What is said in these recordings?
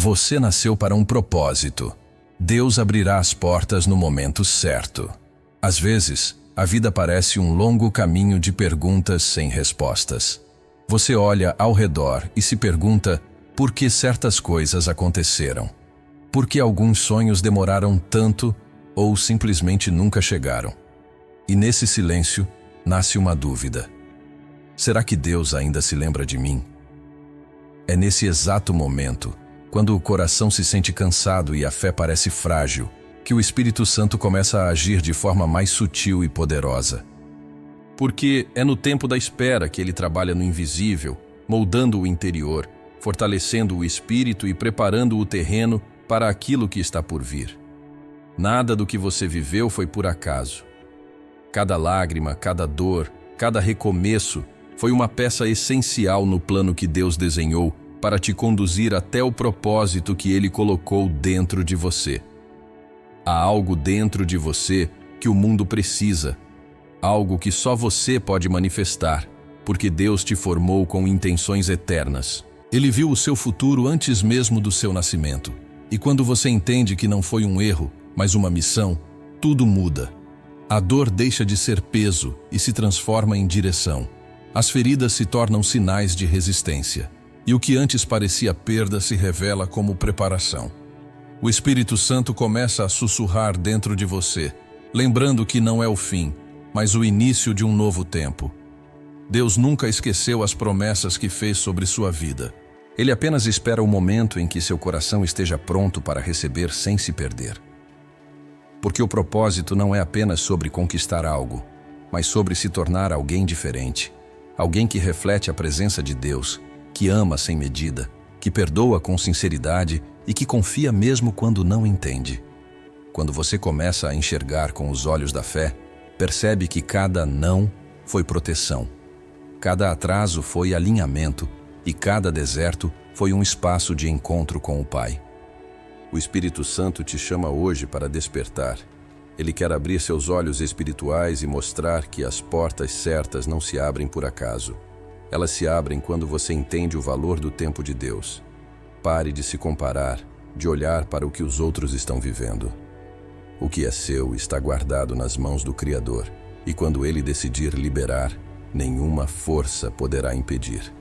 Você nasceu para um propósito. Deus abrirá as portas no momento certo. Às vezes, a vida parece um longo caminho de perguntas sem respostas. Você olha ao redor e se pergunta por que certas coisas aconteceram. Por que alguns sonhos demoraram tanto ou simplesmente nunca chegaram? E nesse silêncio, nasce uma dúvida. Será que Deus ainda se lembra de mim? É nesse exato momento, quando o coração se sente cansado e a fé parece frágil, que o Espírito Santo começa a agir de forma mais sutil e poderosa. Porque é no tempo da espera que ele trabalha no invisível, moldando o interior, fortalecendo o espírito e preparando o terreno para aquilo que está por vir. Nada do que você viveu foi por acaso. Cada lágrima, cada dor, cada recomeço foi uma peça essencial no plano que Deus desenhou para te conduzir até o propósito que Ele colocou dentro de você. Há algo dentro de você que o mundo precisa, algo que só você pode manifestar, porque Deus te formou com intenções eternas. Ele viu o seu futuro antes mesmo do seu nascimento, e quando você entende que não foi um erro, mas uma missão, tudo muda. A dor deixa de ser peso e se transforma em direção. As feridas se tornam sinais de resistência, e o que antes parecia perda se revela como preparação. O Espírito Santo começa a sussurrar dentro de você, lembrando que não é o fim, mas o início de um novo tempo. Deus nunca esqueceu as promessas que fez sobre sua vida. Ele apenas espera o momento em que seu coração esteja pronto para receber sem se perder. Porque o propósito não é apenas sobre conquistar algo, mas sobre se tornar alguém diferente. Alguém que reflete a presença de Deus, que ama sem medida, que perdoa com sinceridade e que confia mesmo quando não entende. Quando você começa a enxergar com os olhos da fé, percebe que cada não foi proteção, cada atraso foi alinhamento e cada deserto foi um espaço de encontro com o Pai. O Espírito Santo te chama hoje para despertar. Ele quer abrir seus olhos espirituais e mostrar que as portas certas não se abrem por acaso. Elas se abrem quando você entende o valor do tempo de Deus. Pare de se comparar, de olhar para o que os outros estão vivendo. O que é seu está guardado nas mãos do Criador, e quando Ele decidir liberar, nenhuma força poderá impedir.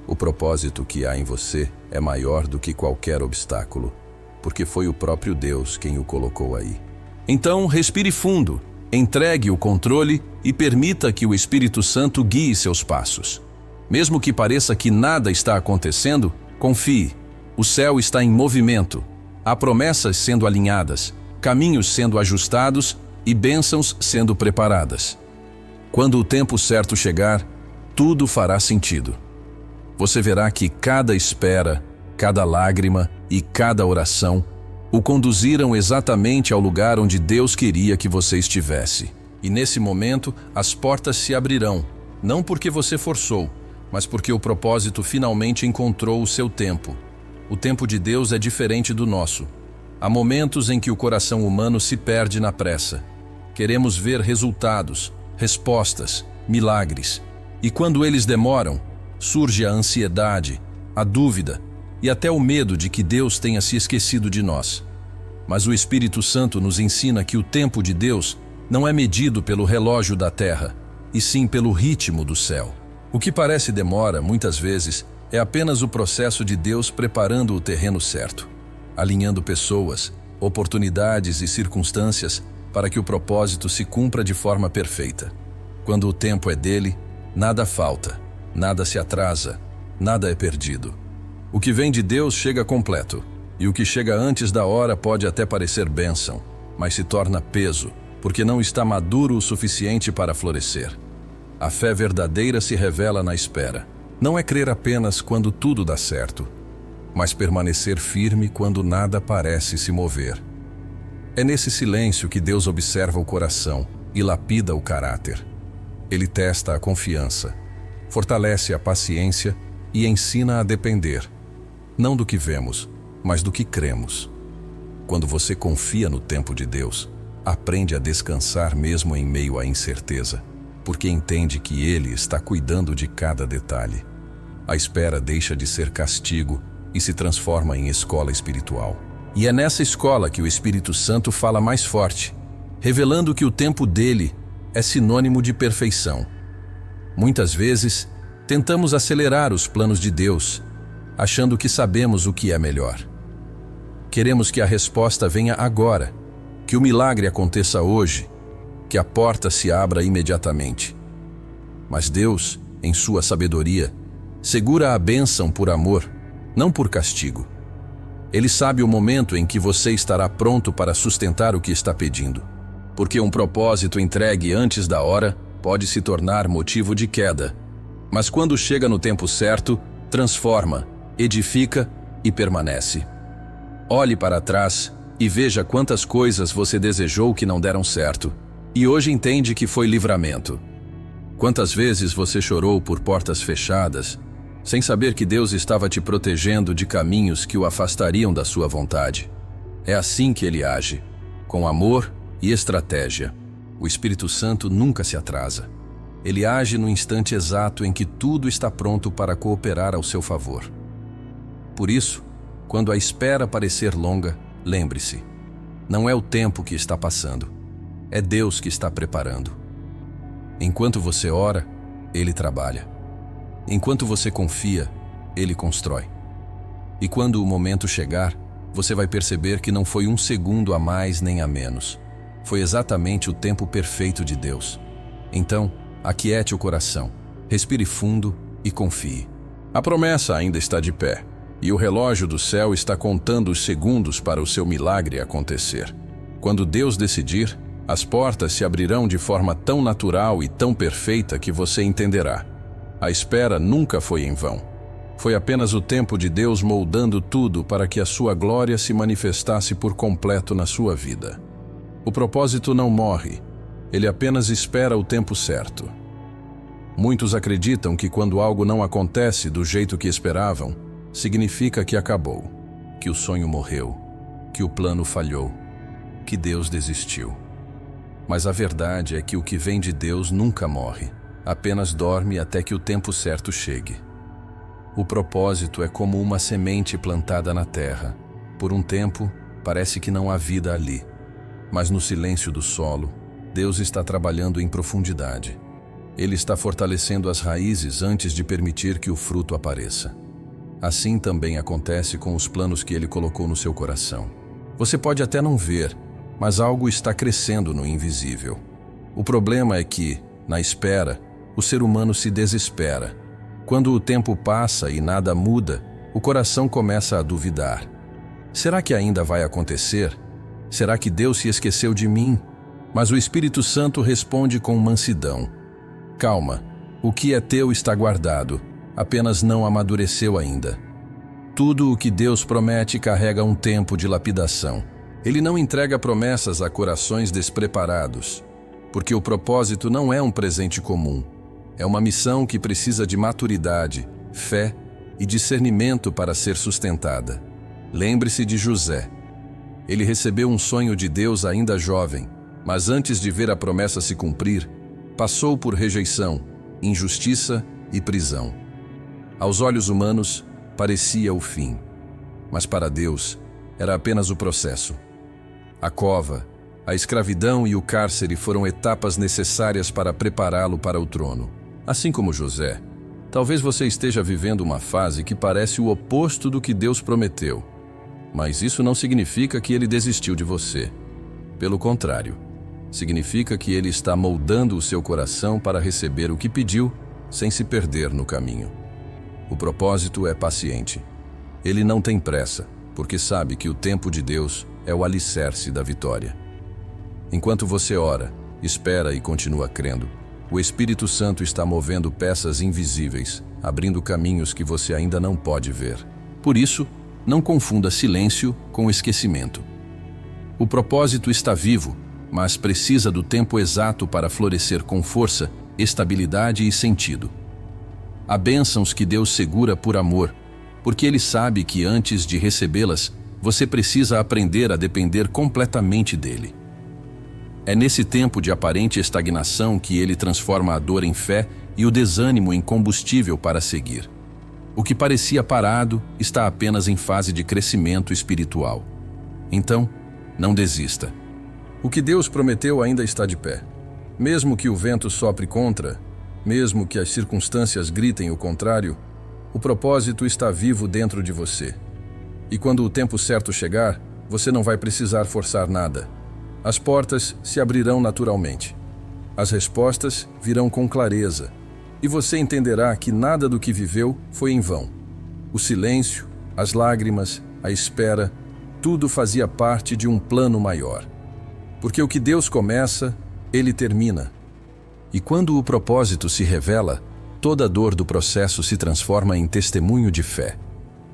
O propósito que há em você é maior do que qualquer obstáculo, porque foi o próprio Deus quem o colocou aí. Então, respire fundo, entregue o controle e permita que o Espírito Santo guie seus passos. Mesmo que pareça que nada está acontecendo, confie. O céu está em movimento. Há promessas sendo alinhadas, caminhos sendo ajustados e bênçãos sendo preparadas. Quando o tempo certo chegar, tudo fará sentido. Você verá que cada espera, cada lágrima e cada oração o conduziram exatamente ao lugar onde Deus queria que você estivesse. E nesse momento, as portas se abrirão, não porque você forçou, mas porque o propósito finalmente encontrou o seu tempo. O tempo de Deus é diferente do nosso. Há momentos em que o coração humano se perde na pressa. Queremos ver resultados, respostas, milagres. E quando eles demoram, surge a ansiedade, a dúvida e até o medo de que Deus tenha se esquecido de nós. Mas o Espírito Santo nos ensina que o tempo de Deus não é medido pelo relógio da terra, e sim pelo ritmo do céu. O que parece demora, muitas vezes, é apenas o processo de Deus preparando o terreno certo, alinhando pessoas, oportunidades e circunstâncias para que o propósito se cumpra de forma perfeita. Quando o tempo é dele, nada falta, nada se atrasa, nada é perdido. O que vem de Deus chega completo, e o que chega antes da hora pode até parecer bênção, mas se torna peso, porque não está maduro o suficiente para florescer. A fé verdadeira se revela na espera. Não é crer apenas quando tudo dá certo, mas permanecer firme quando nada parece se mover. É nesse silêncio que Deus observa o coração e lapida o caráter. Ele testa a confiança, fortalece a paciência e ensina a depender, não do que vemos, mas do que cremos. Quando você confia no tempo de Deus, aprende a descansar mesmo em meio à incerteza, porque entende que Ele está cuidando de cada detalhe. A espera deixa de ser castigo e se transforma em escola espiritual. E é nessa escola que o Espírito Santo fala mais forte, revelando que o tempo dele é sinônimo de perfeição. Muitas vezes, tentamos acelerar os planos de Deus, achando que sabemos o que é melhor. Queremos que a resposta venha agora, que o milagre aconteça hoje, que a porta se abra imediatamente. Mas Deus, em sua sabedoria, segura a bênção por amor, não por castigo. Ele sabe o momento em que você estará pronto para sustentar o que está pedindo. Porque um propósito entregue antes da hora pode se tornar motivo de queda. Mas quando chega no tempo certo, transforma, edifica e permanece. Olhe para trás e veja quantas coisas você desejou que não deram certo, e hoje entende que foi livramento. Quantas vezes você chorou por portas fechadas, sem saber que Deus estava te protegendo de caminhos que o afastariam da sua vontade. É assim que Ele age, com amor e estratégia. O Espírito Santo nunca se atrasa. Ele age no instante exato em que tudo está pronto para cooperar ao seu favor. Por isso, quando a espera parecer longa, lembre-se, não é o tempo que está passando, é Deus que está preparando. Enquanto você ora, Ele trabalha. Enquanto você confia, Ele constrói. E quando o momento chegar, você vai perceber que não foi um segundo a mais nem a menos. Foi exatamente o tempo perfeito de Deus. Então, aquiete o coração, respire fundo e confie. A promessa ainda está de pé, e o relógio do céu está contando os segundos para o seu milagre acontecer. Quando Deus decidir, as portas se abrirão de forma tão natural e tão perfeita que você entenderá. A espera nunca foi em vão. Foi apenas o tempo de Deus moldando tudo para que a sua glória se manifestasse por completo na sua vida. O propósito não morre, ele apenas espera o tempo certo. Muitos acreditam que quando algo não acontece do jeito que esperavam, significa que acabou, que o sonho morreu, que o plano falhou, que Deus desistiu. Mas a verdade é que o que vem de Deus nunca morre, apenas dorme até que o tempo certo chegue. O propósito é como uma semente plantada na terra. Por um tempo, parece que não há vida ali. Mas no silêncio do solo, Deus está trabalhando em profundidade. Ele está fortalecendo as raízes antes de permitir que o fruto apareça. Assim também acontece com os planos que Ele colocou no seu coração. Você pode até não ver, mas algo está crescendo no invisível. O problema é que, na espera, o ser humano se desespera. Quando o tempo passa e nada muda, o coração começa a duvidar. Será que ainda vai acontecer? Será que Deus se esqueceu de mim? Mas o Espírito Santo responde com mansidão. Calma, o que é teu está guardado, apenas não amadureceu ainda. Tudo o que Deus promete carrega um tempo de lapidação. Ele não entrega promessas a corações despreparados, porque o propósito não é um presente comum. É uma missão que precisa de maturidade, fé e discernimento para ser sustentada. Lembre-se de José. Ele recebeu um sonho de Deus ainda jovem, mas antes de ver a promessa se cumprir, passou por rejeição, injustiça e prisão. Aos olhos humanos, parecia o fim, mas para Deus era apenas o processo. A cova, a escravidão e o cárcere foram etapas necessárias para prepará-lo para o trono. Assim como José, talvez você esteja vivendo uma fase que parece o oposto do que Deus prometeu. Mas isso não significa que Ele desistiu de você. Pelo contrário, significa que Ele está moldando o seu coração para receber o que pediu, sem se perder no caminho. O propósito é paciente. Ele não tem pressa, porque sabe que o tempo de Deus é o alicerce da vitória. Enquanto você ora, espera e continua crendo, o Espírito Santo está movendo peças invisíveis, abrindo caminhos que você ainda não pode ver. Por isso, não confunda silêncio com esquecimento. O propósito está vivo, mas precisa do tempo exato para florescer com força, estabilidade e sentido. Há bênçãos que Deus segura por amor, porque Ele sabe que antes de recebê-las, você precisa aprender a depender completamente dEle. É nesse tempo de aparente estagnação que Ele transforma a dor em fé e o desânimo em combustível para seguir. O que parecia parado está apenas em fase de crescimento espiritual. Então, não desista. O que Deus prometeu ainda está de pé. Mesmo que o vento sopre contra, mesmo que as circunstâncias gritem o contrário, o propósito está vivo dentro de você. E quando o tempo certo chegar, você não vai precisar forçar nada. As portas se abrirão naturalmente. As respostas virão com clareza. E você entenderá que nada do que viveu foi em vão. O silêncio, as lágrimas, a espera, tudo fazia parte de um plano maior. Porque o que Deus começa, Ele termina. E quando o propósito se revela, toda a dor do processo se transforma em testemunho de fé.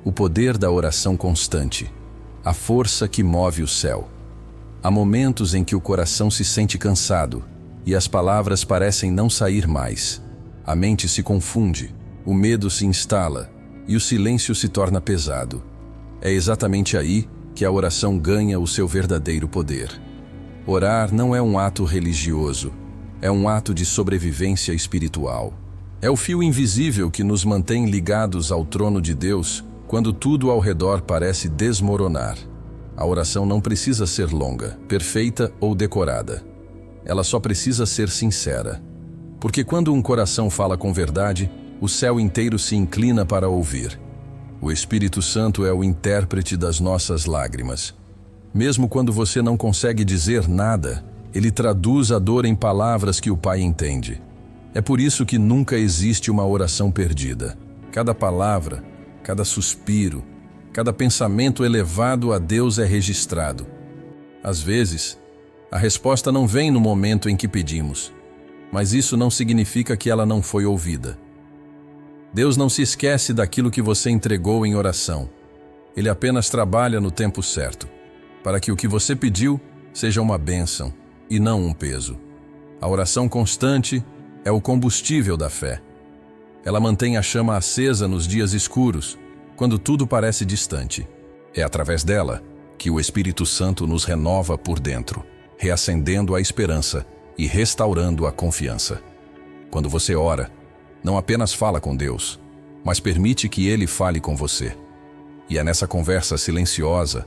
O poder da oração constante, a força que move o céu. Há momentos em que o coração se sente cansado e as palavras parecem não sair mais. A mente se confunde, o medo se instala e o silêncio se torna pesado. É exatamente aí que a oração ganha o seu verdadeiro poder. Orar não é um ato religioso, é um ato de sobrevivência espiritual. É o fio invisível que nos mantém ligados ao trono de Deus quando tudo ao redor parece desmoronar. A oração não precisa ser longa, perfeita ou decorada. Ela só precisa ser sincera. Porque quando um coração fala com verdade, o céu inteiro se inclina para ouvir. O Espírito Santo é o intérprete das nossas lágrimas. Mesmo quando você não consegue dizer nada, ele traduz a dor em palavras que o Pai entende. É por isso que nunca existe uma oração perdida. Cada palavra, cada suspiro, cada pensamento elevado a Deus é registrado. Às vezes, a resposta não vem no momento em que pedimos, mas isso não significa que ela não foi ouvida. Deus não se esquece daquilo que você entregou em oração. Ele apenas trabalha no tempo certo, para que o que você pediu seja uma bênção e não um peso. A oração constante é o combustível da fé. Ela mantém a chama acesa nos dias escuros, quando tudo parece distante. É através dela que o Espírito Santo nos renova por dentro, reacendendo a esperança e restaurando a confiança. Quando você ora, não apenas fala com Deus, mas permite que Ele fale com você. E é nessa conversa silenciosa,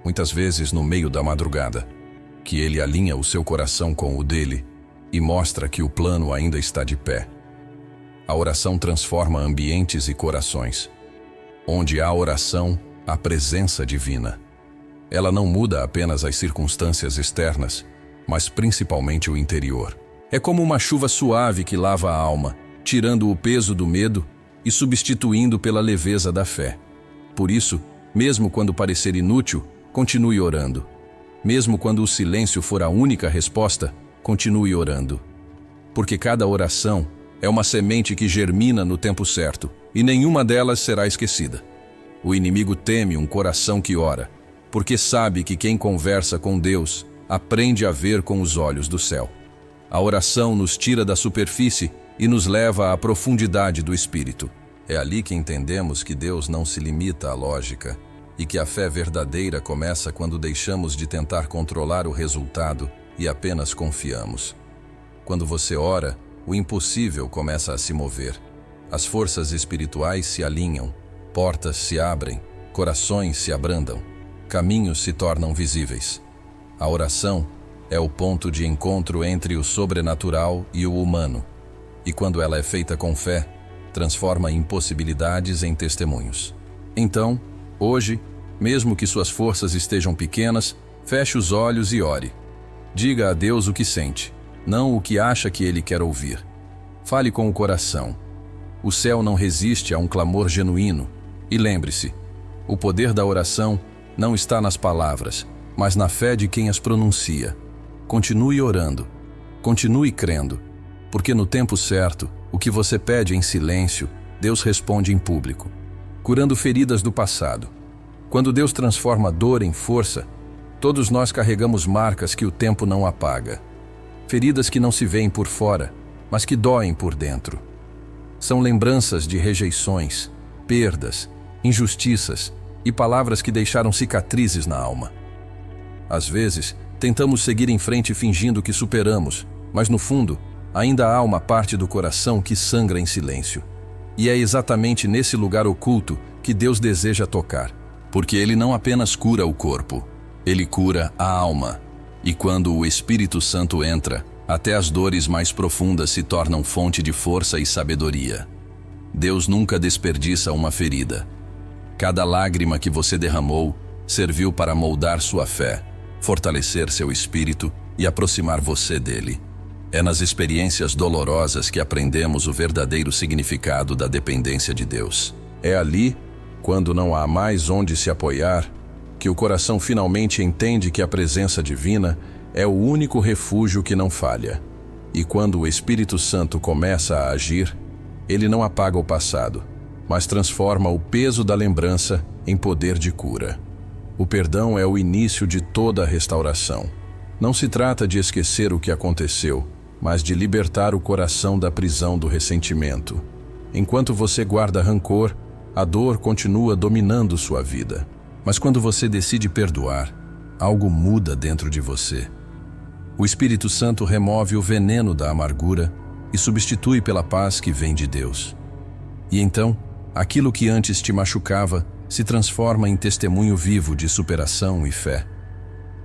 muitas vezes no meio da madrugada, que Ele alinha o seu coração com o dele e mostra que o plano ainda está de pé. A oração transforma ambientes e corações. Onde há oração, há presença divina. Ela não muda apenas as circunstâncias externas, mas principalmente o interior. É como uma chuva suave que lava a alma, tirando o peso do medo e substituindo pela leveza da fé. Por isso, mesmo quando parecer inútil, continue orando. Mesmo quando o silêncio for a única resposta, continue orando. Porque cada oração é uma semente que germina no tempo certo, e nenhuma delas será esquecida. O inimigo teme um coração que ora, porque sabe que quem conversa com Deus aprende a ver com os olhos do céu. A oração nos tira da superfície e nos leva à profundidade do espírito. É ali que entendemos que Deus não se limita à lógica e que a fé verdadeira começa quando deixamos de tentar controlar o resultado e apenas confiamos. Quando você ora, o impossível começa a se mover. As forças espirituais se alinham, portas se abrem, corações se abrandam, caminhos se tornam visíveis. A oração é o ponto de encontro entre o sobrenatural e o humano, e quando ela é feita com fé, transforma impossibilidades em testemunhos. Então, hoje, mesmo que suas forças estejam pequenas, feche os olhos e ore. Diga a Deus o que sente, não o que acha que Ele quer ouvir. Fale com o coração. O céu não resiste a um clamor genuíno. E lembre-se, o poder da oração não está nas palavras, mas na fé de quem as pronuncia. Continue orando, continue crendo, porque no tempo certo, o que você pede em silêncio, Deus responde em público, curando feridas do passado. Quando Deus transforma dor em força, todos nós carregamos marcas que o tempo não apaga. Feridas que não se veem por fora, mas que doem por dentro. São lembranças de rejeições, perdas, injustiças e palavras que deixaram cicatrizes na alma. Às vezes, tentamos seguir em frente fingindo que superamos, mas no fundo, ainda há uma parte do coração que sangra em silêncio. E é exatamente nesse lugar oculto que Deus deseja tocar, porque Ele não apenas cura o corpo, Ele cura a alma. E quando o Espírito Santo entra, até as dores mais profundas se tornam fonte de força e sabedoria. Deus nunca desperdiça uma ferida. Cada lágrima que você derramou serviu para moldar sua fé, fortalecer seu espírito e aproximar você dele. É nas experiências dolorosas que aprendemos o verdadeiro significado da dependência de Deus. É ali, quando não há mais onde se apoiar, que o coração finalmente entende que a presença divina é o único refúgio que não falha. E quando o Espírito Santo começa a agir, ele não apaga o passado, mas transforma o peso da lembrança em poder de cura. O perdão é o início de toda a restauração. Não se trata de esquecer o que aconteceu, mas de libertar o coração da prisão do ressentimento. Enquanto você guarda rancor, a dor continua dominando sua vida. Mas quando você decide perdoar, algo muda dentro de você. O Espírito Santo remove o veneno da amargura e substitui pela paz que vem de Deus. E então, aquilo que antes te machucava se transforma em testemunho vivo de superação e fé.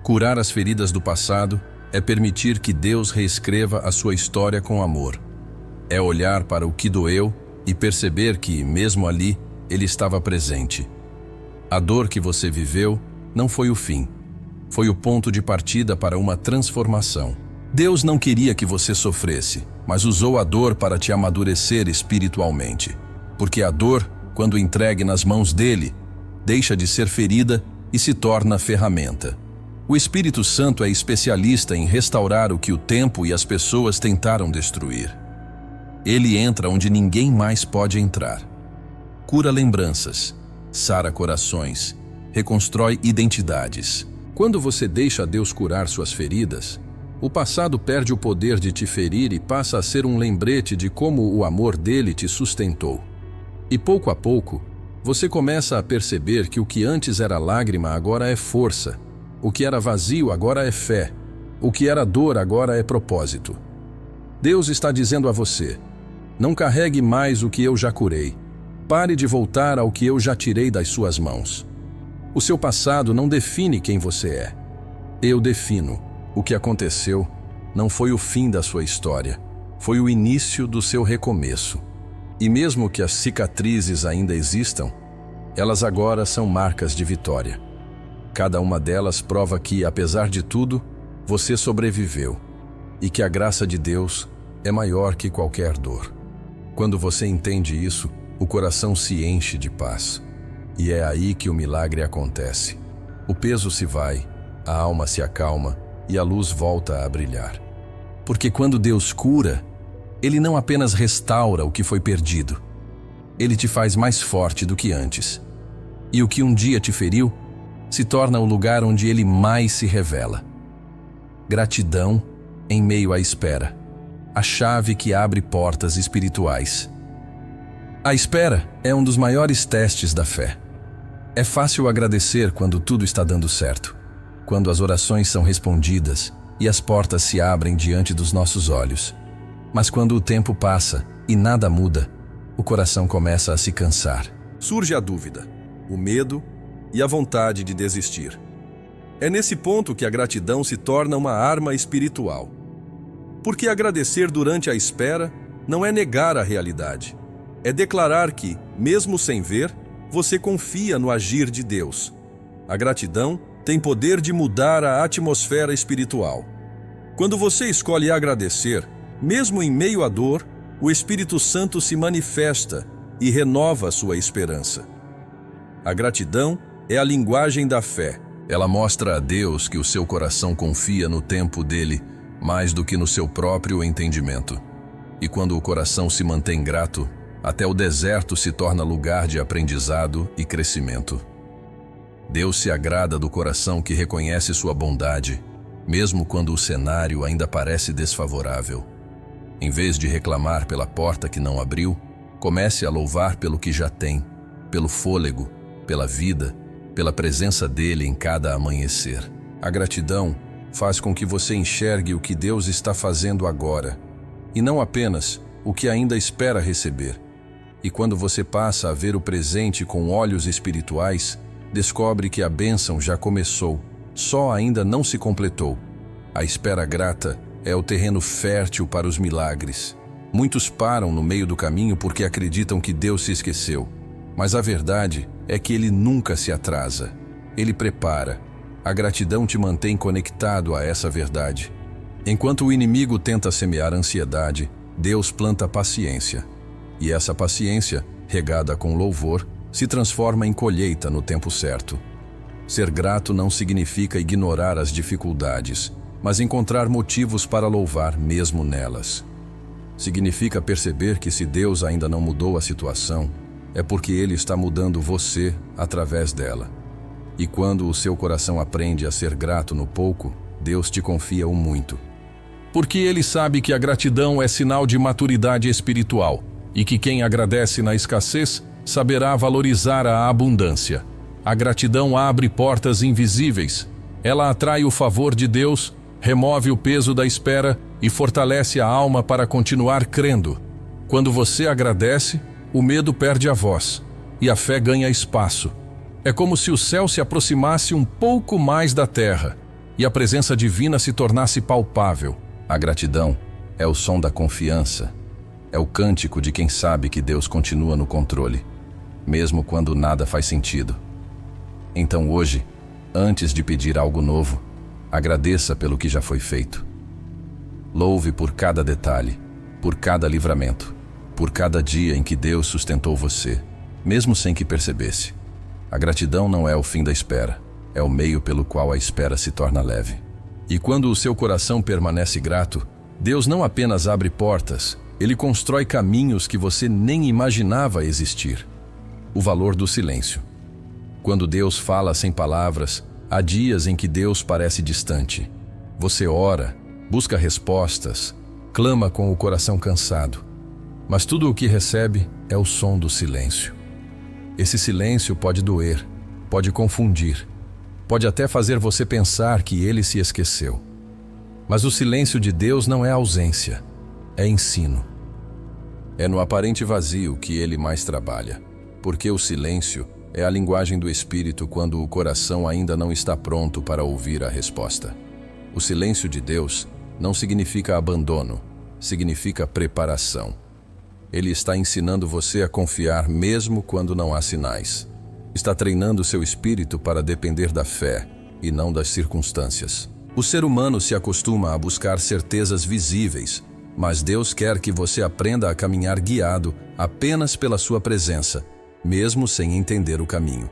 Curar as feridas do passado é permitir que Deus reescreva a sua história com amor. É olhar para o que doeu e perceber que, mesmo ali, Ele estava presente. A dor que você viveu não foi o fim. Foi o ponto de partida para uma transformação. Deus não queria que você sofresse, mas usou a dor para te amadurecer espiritualmente. Porque a dor, quando entregue nas mãos dele, deixa de ser ferida e se torna ferramenta. O Espírito Santo é especialista em restaurar o que o tempo e as pessoas tentaram destruir. Ele entra onde ninguém mais pode entrar. Cura lembranças, sara corações, reconstrói identidades. Quando você deixa Deus curar suas feridas, o passado perde o poder de te ferir e passa a ser um lembrete de como o amor dele te sustentou. E pouco a pouco, você começa a perceber que o que antes era lágrima agora é força, o que era vazio agora é fé, o que era dor agora é propósito. Deus está dizendo a você: não carregue mais o que eu já curei. Pare de voltar ao que eu já tirei das suas mãos. O seu passado não define quem você é. Eu defino. O que aconteceu não foi o fim da sua história, foi o início do seu recomeço. E mesmo que as cicatrizes ainda existam, elas agora são marcas de vitória. Cada uma delas prova que, apesar de tudo, você sobreviveu e que a graça de Deus é maior que qualquer dor. Quando você entende isso, o coração se enche de paz. E é aí que o milagre acontece. O peso se vai, a alma se acalma e a luz volta a brilhar. Porque quando Deus cura, Ele não apenas restaura o que foi perdido. Ele te faz mais forte do que antes. E o que um dia te feriu, se torna o lugar onde Ele mais se revela. Gratidão em meio à espera. A chave que abre portas espirituais. A espera é um dos maiores testes da fé. É fácil agradecer quando tudo está dando certo, quando as orações são respondidas e as portas se abrem diante dos nossos olhos. Mas quando o tempo passa e nada muda, o coração começa a se cansar. Surge a dúvida, o medo e a vontade de desistir. É nesse ponto que a gratidão se torna uma arma espiritual. Porque agradecer durante a espera não é negar a realidade. É declarar que, mesmo sem ver, você confia no agir de Deus. A gratidão tem poder de mudar a atmosfera espiritual. Quando você escolhe agradecer, mesmo em meio à dor, o Espírito Santo se manifesta e renova sua esperança. A gratidão é a linguagem da fé. Ela mostra a Deus que o seu coração confia no tempo dele mais do que no seu próprio entendimento. E quando o coração se mantém grato, até o deserto se torna lugar de aprendizado e crescimento. Deus se agrada do coração que reconhece sua bondade, mesmo quando o cenário ainda parece desfavorável. Em vez de reclamar pela porta que não abriu, comece a louvar pelo que já tem, pelo fôlego, pela vida, pela presença dele em cada amanhecer. A gratidão faz com que você enxergue o que Deus está fazendo agora, e não apenas o que ainda espera receber. E quando você passa a ver o presente com olhos espirituais, descobre que a bênção já começou, só ainda não se completou. A espera grata é o terreno fértil para os milagres. Muitos param no meio do caminho porque acreditam que Deus se esqueceu. Mas a verdade é que Ele nunca se atrasa. Ele prepara. A gratidão te mantém conectado a essa verdade. Enquanto o inimigo tenta semear ansiedade, Deus planta paciência. E essa paciência, regada com louvor, se transforma em colheita no tempo certo. Ser grato não significa ignorar as dificuldades, mas encontrar motivos para louvar mesmo nelas. Significa perceber que se Deus ainda não mudou a situação, é porque Ele está mudando você através dela. E quando o seu coração aprende a ser grato no pouco, Deus te confia o muito. Porque Ele sabe que a gratidão é sinal de maturidade espiritual e que quem agradece na escassez saberá valorizar a abundância. A gratidão abre portas invisíveis. Ela atrai o favor de Deus, remove o peso da espera e fortalece a alma para continuar crendo. Quando você agradece, o medo perde a voz e a fé ganha espaço. É como se o céu se aproximasse um pouco mais da terra e a presença divina se tornasse palpável. A gratidão é o som da confiança. É o cântico de quem sabe que Deus continua no controle, mesmo quando nada faz sentido. Então hoje, antes de pedir algo novo, agradeça pelo que já foi feito. Louve por cada detalhe, por cada livramento, por cada dia em que Deus sustentou você, mesmo sem que percebesse. A gratidão não é o fim da espera, é o meio pelo qual a espera se torna leve. E quando o seu coração permanece grato, Deus não apenas abre portas, Ele constrói caminhos que você nem imaginava existir. O valor do silêncio. Quando Deus fala sem palavras, há dias em que Deus parece distante. Você ora, busca respostas, clama com o coração cansado. Mas tudo o que recebe é o som do silêncio. Esse silêncio pode doer, pode confundir, pode até fazer você pensar que Ele se esqueceu. Mas o silêncio de Deus não é ausência, é ensino. É no aparente vazio que Ele mais trabalha, porque o silêncio é a linguagem do Espírito quando o coração ainda não está pronto para ouvir a resposta. O silêncio de Deus não significa abandono, significa preparação. Ele está ensinando você a confiar mesmo quando não há sinais. Está treinando seu espírito para depender da fé e não das circunstâncias. O ser humano se acostuma a buscar certezas visíveis, mas Deus quer que você aprenda a caminhar guiado apenas pela sua presença, mesmo sem entender o caminho.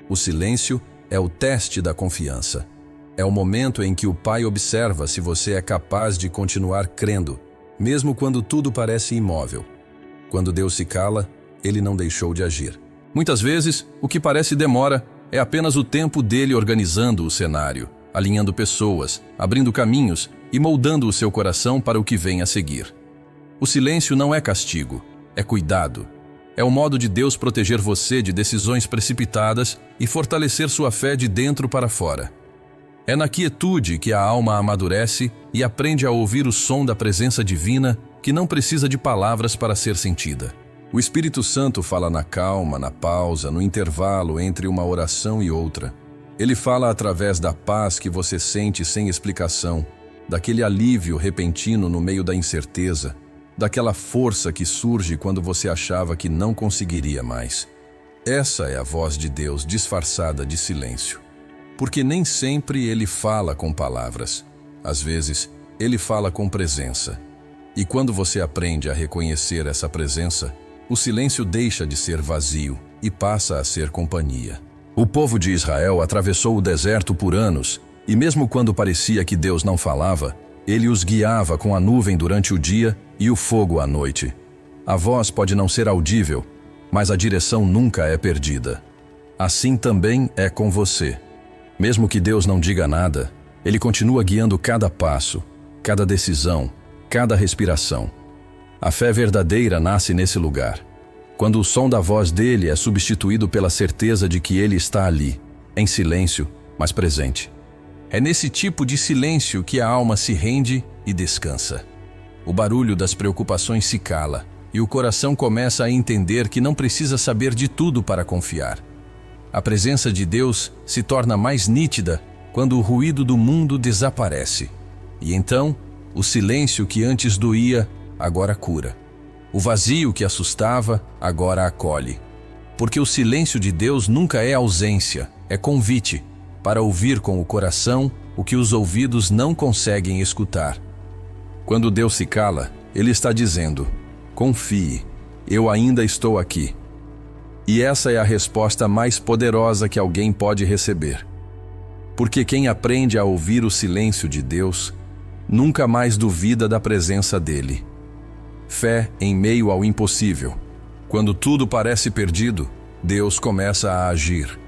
O silêncio é o teste da confiança. É o momento em que o Pai observa se você é capaz de continuar crendo, mesmo quando tudo parece imóvel. Quando Deus se cala, Ele não deixou de agir. Muitas vezes, o que parece demora é apenas o tempo dele organizando o cenário, alinhando pessoas, abrindo caminhos e moldando o seu coração para o que vem a seguir. O silêncio não é castigo, é cuidado. É o modo de Deus proteger você de decisões precipitadas e fortalecer sua fé de dentro para fora. É na quietude que a alma amadurece e aprende a ouvir o som da presença divina que não precisa de palavras para ser sentida. O Espírito Santo fala na calma, na pausa, no intervalo entre uma oração e outra. Ele fala através da paz que você sente sem explicação, daquele alívio repentino no meio da incerteza, daquela força que surge quando você achava que não conseguiria mais. Essa é a voz de Deus disfarçada de silêncio. Porque nem sempre Ele fala com palavras. Às vezes, Ele fala com presença. E quando você aprende a reconhecer essa presença, o silêncio deixa de ser vazio e passa a ser companhia. O povo de Israel atravessou o deserto por anos, e mesmo quando parecia que Deus não falava, Ele os guiava com a nuvem durante o dia e o fogo à noite. A voz pode não ser audível, mas a direção nunca é perdida. Assim também é com você. Mesmo que Deus não diga nada, Ele continua guiando cada passo, cada decisão, cada respiração. A fé verdadeira nasce nesse lugar, quando o som da voz dele é substituído pela certeza de que ele está ali, em silêncio, mas presente. É nesse tipo de silêncio que a alma se rende e descansa. O barulho das preocupações se cala, e o coração começa a entender que não precisa saber de tudo para confiar. A presença de Deus se torna mais nítida quando o ruído do mundo desaparece. E então, o silêncio que antes doía, agora cura. O vazio que assustava, agora acolhe. Porque o silêncio de Deus nunca é ausência, é convite para ouvir com o coração o que os ouvidos não conseguem escutar. Quando Deus se cala, Ele está dizendo: confie, eu ainda estou aqui. E essa é a resposta mais poderosa que alguém pode receber. Porque quem aprende a ouvir o silêncio de Deus, nunca mais duvida da presença dEle. Fé em meio ao impossível. Quando tudo parece perdido, Deus começa a agir.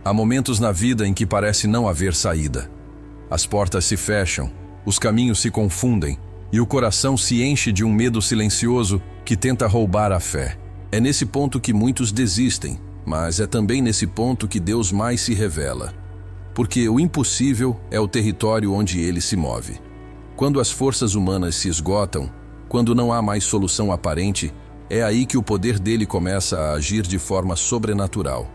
Há momentos na vida em que parece não haver saída. As portas se fecham, os caminhos se confundem e o coração se enche de um medo silencioso que tenta roubar a fé. É nesse ponto que muitos desistem, mas é também nesse ponto que Deus mais se revela. Porque o impossível é o território onde Ele se move. Quando as forças humanas se esgotam, quando não há mais solução aparente, é aí que o poder dele começa a agir de forma sobrenatural.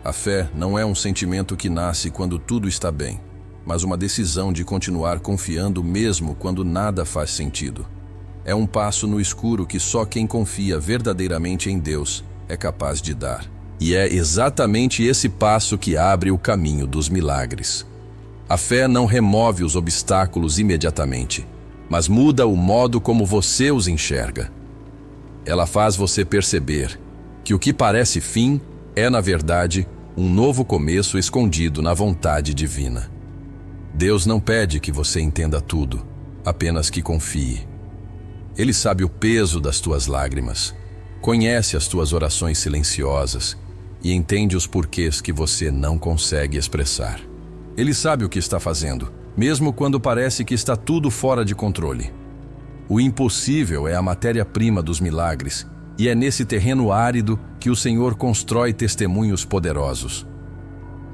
A fé não é um sentimento que nasce quando tudo está bem, mas uma decisão de continuar confiando mesmo quando nada faz sentido. É um passo no escuro que só quem confia verdadeiramente em Deus é capaz de dar. E é exatamente esse passo que abre o caminho dos milagres. A fé não remove os obstáculos imediatamente, mas muda o modo como você os enxerga. Ela faz você perceber que o que parece fim é, na verdade, um novo começo escondido na vontade divina. Deus não pede que você entenda tudo, apenas que confie. Ele sabe o peso das tuas lágrimas, conhece as tuas orações silenciosas e entende os porquês que você não consegue expressar. Ele sabe o que está fazendo, mesmo quando parece que está tudo fora de controle. O impossível é a matéria-prima dos milagres, e é nesse terreno árido que o Senhor constrói testemunhos poderosos.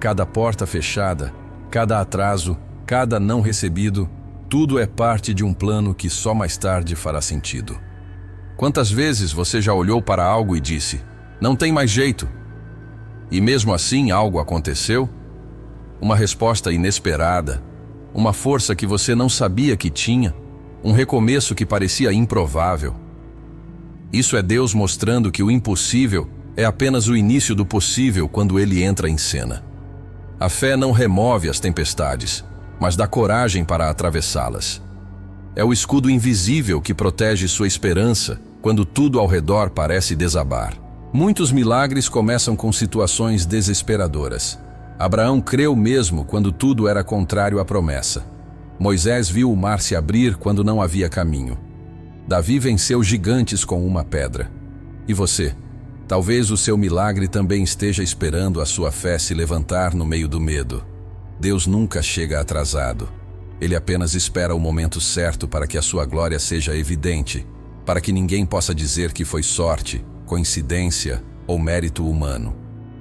Cada porta fechada, cada atraso, cada não recebido, tudo é parte de um plano que só mais tarde fará sentido. Quantas vezes você já olhou para algo e disse: não tem mais jeito? E mesmo assim algo aconteceu? Uma resposta inesperada, uma força que você não sabia que tinha, um recomeço que parecia improvável. Isso é Deus mostrando que o impossível é apenas o início do possível quando Ele entra em cena. A fé não remove as tempestades, mas dá coragem para atravessá-las. É o escudo invisível que protege sua esperança quando tudo ao redor parece desabar. Muitos milagres começam com situações desesperadoras. Abraão creu mesmo quando tudo era contrário à promessa. Moisés viu o mar se abrir quando não havia caminho. Davi venceu gigantes com uma pedra. E você? Talvez o seu milagre também esteja esperando a sua fé se levantar no meio do medo. Deus nunca chega atrasado. Ele apenas espera o momento certo para que a sua glória seja evidente, para que ninguém possa dizer que foi sorte, coincidência ou mérito humano.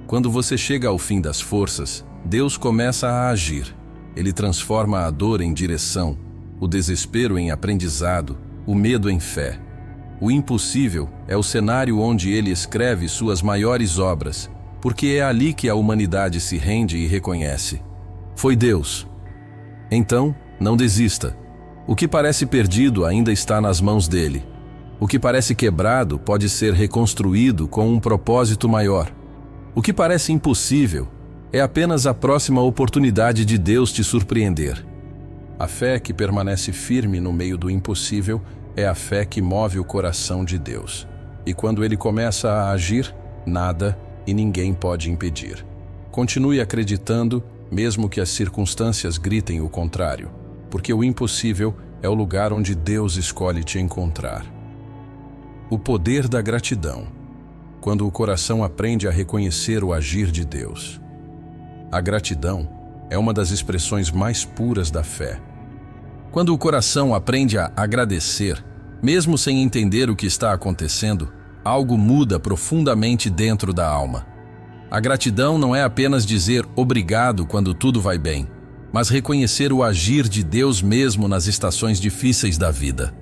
Quando você chega ao fim das forças, Deus começa a agir. Ele transforma a dor em direção, o desespero em aprendizado, o medo em fé. O impossível é o cenário onde ele escreve suas maiores obras, porque é ali que a humanidade se rende e reconhece: foi Deus. Então, não desista. O que parece perdido ainda está nas mãos dele. O que parece quebrado pode ser reconstruído com um propósito maior. O que parece impossível é apenas a próxima oportunidade de Deus te surpreender. A fé que permanece firme no meio do impossível é a fé que move o coração de Deus. E quando ele começa a agir, nada e ninguém pode impedir. Continue acreditando, mesmo que as circunstâncias gritem o contrário, porque o impossível é o lugar onde Deus escolhe te encontrar. O poder da gratidão, quando o coração aprende a reconhecer o agir de Deus. A gratidão é uma das expressões mais puras da fé. Quando o coração aprende a agradecer, mesmo sem entender o que está acontecendo, algo muda profundamente dentro da alma. A gratidão não é apenas dizer obrigado quando tudo vai bem, mas reconhecer o agir de Deus mesmo nas estações difíceis da vida.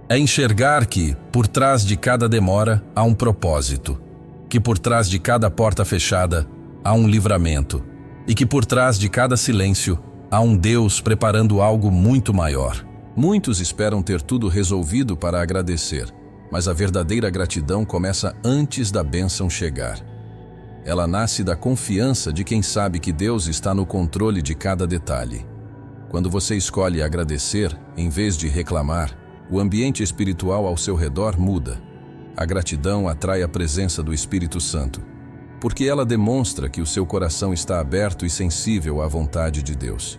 É enxergar que, por trás de cada demora, há um propósito, que por trás de cada porta fechada, há um livramento, e que por trás de cada silêncio, há um Deus preparando algo muito maior. Muitos esperam ter tudo resolvido para agradecer, mas a verdadeira gratidão começa antes da bênção chegar. Ela nasce da confiança de quem sabe que Deus está no controle de cada detalhe. Quando você escolhe agradecer, em vez de reclamar, o ambiente espiritual ao seu redor muda. A gratidão atrai a presença do Espírito Santo, porque ela demonstra que o seu coração está aberto e sensível à vontade de Deus.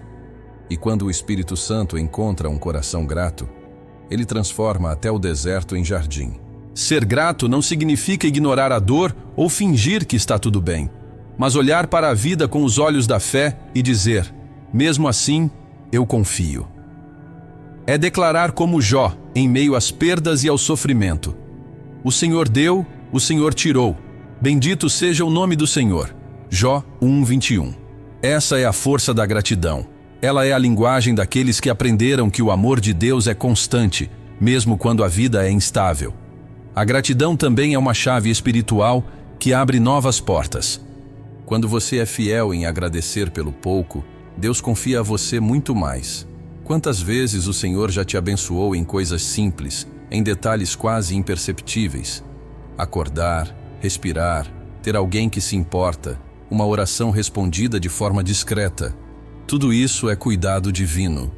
E quando o Espírito Santo encontra um coração grato, ele transforma até o deserto em jardim. Ser grato não significa ignorar a dor ou fingir que está tudo bem, mas olhar para a vida com os olhos da fé e dizer: mesmo assim, eu confio. É declarar como Jó, em meio às perdas e ao sofrimento: o Senhor deu, o Senhor tirou. Bendito seja o nome do Senhor. Jó 1:21. Essa é a força da gratidão. Ela é a linguagem daqueles que aprenderam que o amor de Deus é constante, mesmo quando a vida é instável. A gratidão também é uma chave espiritual que abre novas portas. Quando você é fiel em agradecer pelo pouco, Deus confia a você muito mais. Quantas vezes o Senhor já te abençoou em coisas simples, em detalhes quase imperceptíveis? Acordar, respirar, ter alguém que se importa, uma oração respondida de forma discreta. Tudo isso é cuidado divino.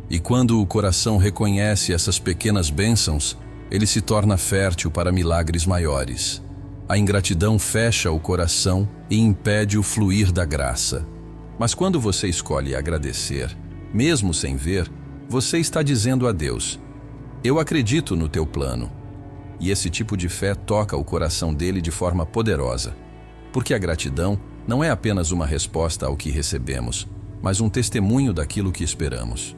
E quando o coração reconhece essas pequenas bênçãos, ele se torna fértil para milagres maiores. A ingratidão fecha o coração e impede o fluir da graça. Mas quando você escolhe agradecer, mesmo sem ver, você está dizendo a Deus: eu acredito no teu plano. E esse tipo de fé toca o coração dele de forma poderosa. Porque a gratidão não é apenas uma resposta ao que recebemos, mas um testemunho daquilo que esperamos.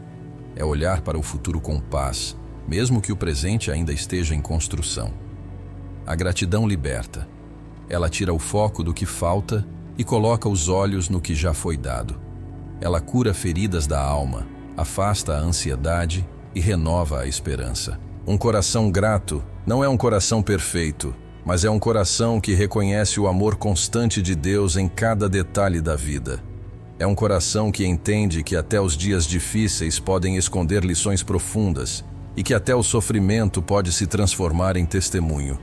É olhar para o futuro com paz, mesmo que o presente ainda esteja em construção. A gratidão liberta. Ela tira o foco do que falta e coloca os olhos no que já foi dado. Ela cura feridas da alma, afasta a ansiedade e renova a esperança. Um coração grato não é um coração perfeito, mas é um coração que reconhece o amor constante de Deus em cada detalhe da vida. É um coração que entende que até os dias difíceis podem esconder lições profundas e que até o sofrimento pode se transformar em testemunho.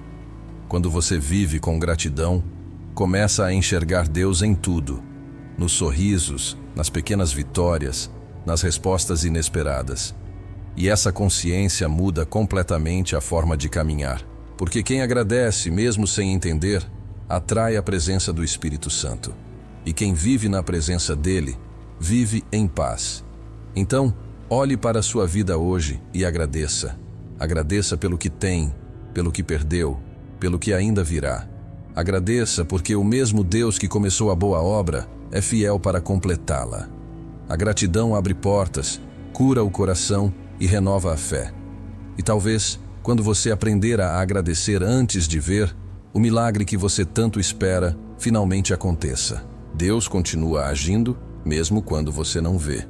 Quando você vive com gratidão, começa a enxergar Deus em tudo, nos sorrisos, nas pequenas vitórias, nas respostas inesperadas. E essa consciência muda completamente a forma de caminhar, porque quem agradece, mesmo sem entender, atrai a presença do Espírito Santo. E quem vive na presença dele, vive em paz. Então, olhe para a sua vida hoje e agradeça. Agradeça pelo que tem, pelo que perdeu, pelo que ainda virá. Agradeça porque o mesmo Deus que começou a boa obra é fiel para completá-la. A gratidão abre portas, cura o coração e renova a fé. E talvez, quando você aprender a agradecer antes de ver, o milagre que você tanto espera finalmente aconteça. Deus continua agindo, mesmo quando você não vê.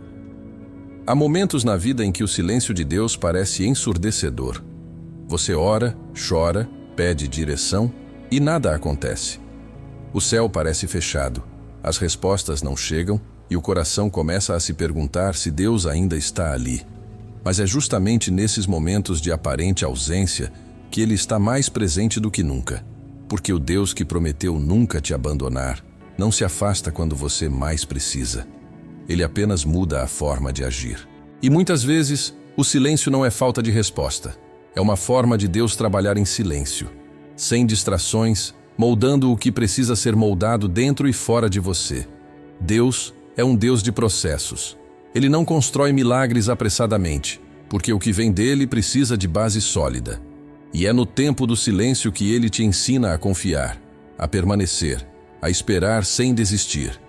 Há momentos na vida em que o silêncio de Deus parece ensurdecedor. Você ora, chora, pede direção e nada acontece. O céu parece fechado, as respostas não chegam e o coração começa a se perguntar se Deus ainda está ali. Mas é justamente nesses momentos de aparente ausência que Ele está mais presente do que nunca. Porque o Deus que prometeu nunca te abandonar não se afasta quando você mais precisa. Ele apenas muda a forma de agir. E muitas vezes, o silêncio não é falta de resposta. É uma forma de Deus trabalhar em silêncio, sem distrações, moldando o que precisa ser moldado dentro e fora de você. Deus é um Deus de processos. Ele não constrói milagres apressadamente, porque o que vem dele precisa de base sólida. E é no tempo do silêncio que ele te ensina a confiar, a permanecer, a esperar sem desistir.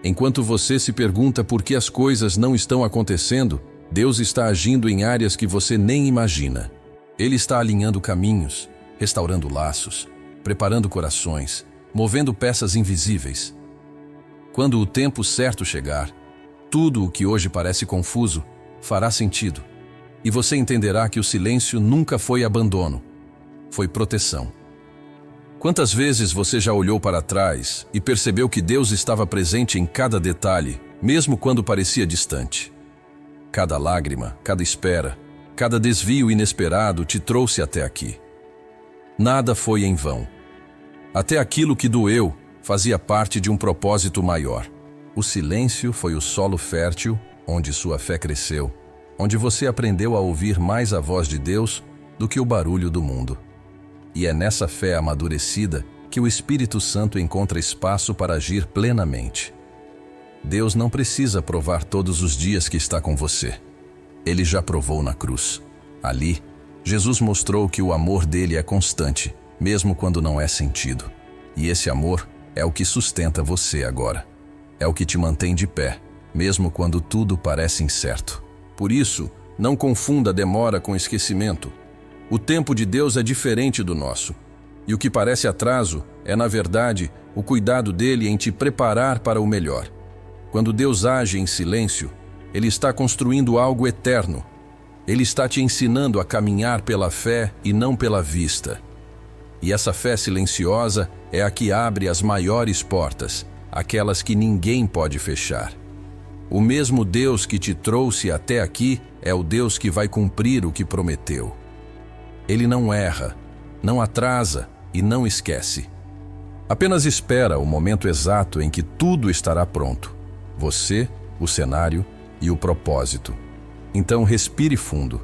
Enquanto você se pergunta por que as coisas não estão acontecendo, Deus está agindo em áreas que você nem imagina. Ele está alinhando caminhos, restaurando laços, preparando corações, movendo peças invisíveis. Quando o tempo certo chegar, tudo o que hoje parece confuso fará sentido. E você entenderá que o silêncio nunca foi abandono, foi proteção. Quantas vezes você já olhou para trás e percebeu que Deus estava presente em cada detalhe, mesmo quando parecia distante? Cada lágrima, cada espera, cada desvio inesperado te trouxe até aqui. Nada foi em vão. Até aquilo que doeu fazia parte de um propósito maior. O silêncio foi o solo fértil onde sua fé cresceu, onde você aprendeu a ouvir mais a voz de Deus do que o barulho do mundo. E é nessa fé amadurecida que o Espírito Santo encontra espaço para agir plenamente. Deus não precisa provar todos os dias que está com você. Ele já provou na cruz. Ali, Jesus mostrou que o amor dele é constante, mesmo quando não é sentido. E esse amor é o que sustenta você agora. É o que te mantém de pé, mesmo quando tudo parece incerto. Por isso, não confunda demora com esquecimento. O tempo de Deus é diferente do nosso. E o que parece atraso é, na verdade, o cuidado dele em te preparar para o melhor. Quando Deus age em silêncio, Ele está construindo algo eterno. Ele está te ensinando a caminhar pela fé e não pela vista. E essa fé silenciosa é a que abre as maiores portas, aquelas que ninguém pode fechar. O mesmo Deus que te trouxe até aqui é o Deus que vai cumprir o que prometeu. Ele não erra, não atrasa e não esquece. Apenas espera o momento exato em que tudo estará pronto. Você, o cenário e o propósito. Então respire fundo.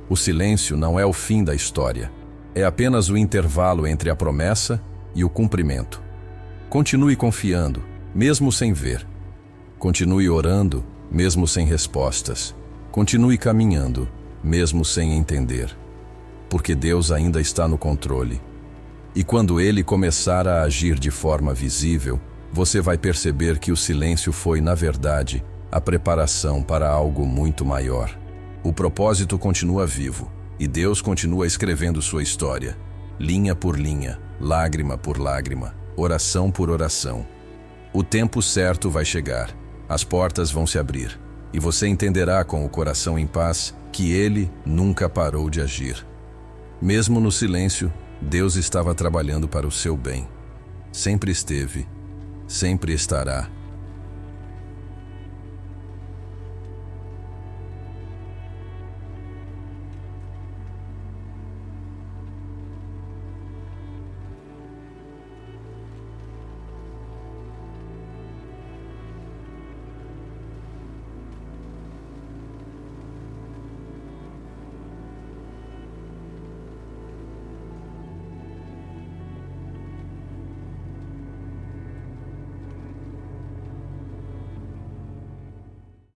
O silêncio não é o fim da história. É apenas o intervalo entre a promessa e o cumprimento. Continue confiando, mesmo sem ver. Continue orando, mesmo sem respostas. Continue caminhando, mesmo sem entender. Porque Deus ainda está no controle. E quando Ele começar a agir de forma visível, você vai perceber que o silêncio foi, na verdade, a preparação para algo muito maior. O propósito continua vivo, e Deus continua escrevendo sua história, linha por linha, lágrima por lágrima, oração por oração. O tempo certo vai chegar, as portas vão se abrir, e você entenderá com o coração em paz que Ele nunca parou de agir. Mesmo no silêncio, Deus estava trabalhando para o seu bem. Sempre esteve, sempre estará.